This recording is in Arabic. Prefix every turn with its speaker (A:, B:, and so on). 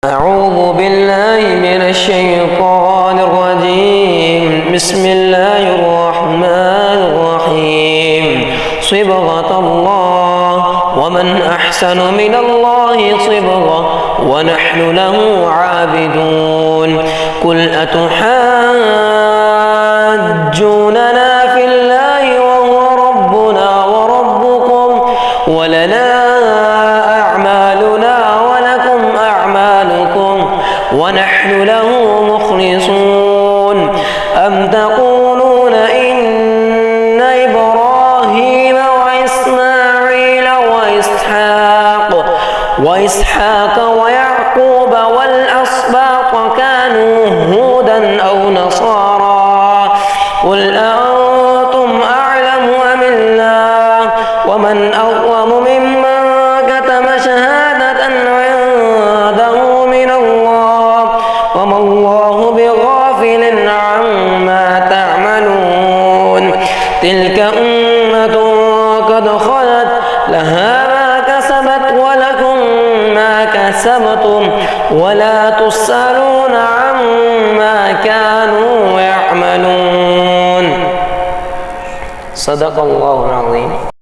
A: أعوذ بالله من الشيطان الرجيم. بسم الله الرحمن الرحيم. صبغة الله ومن أحسن من الله صبغة ونحن له عابدون. قل أتحاجوننا في الله وهو ربنا وربكم ولنا أعمالنا ولكم أعمالكم ونحن له مخلصون. أم تقولون إن إبراهيم وإسماعيل وإسحاق ويعقوب والأسباط كانوا هودا أو نصارى؟ قل أأنتم أعلم أم الله؟ ومن أظلم ممن كتم شهادة عنده من الله وما الله بغافل عما تعملون. تلك أمة قد خلت لها ما كسبت ولكم ما كسبتم ولا تسألون عما كانوا يعملون. صدق الله العظيم.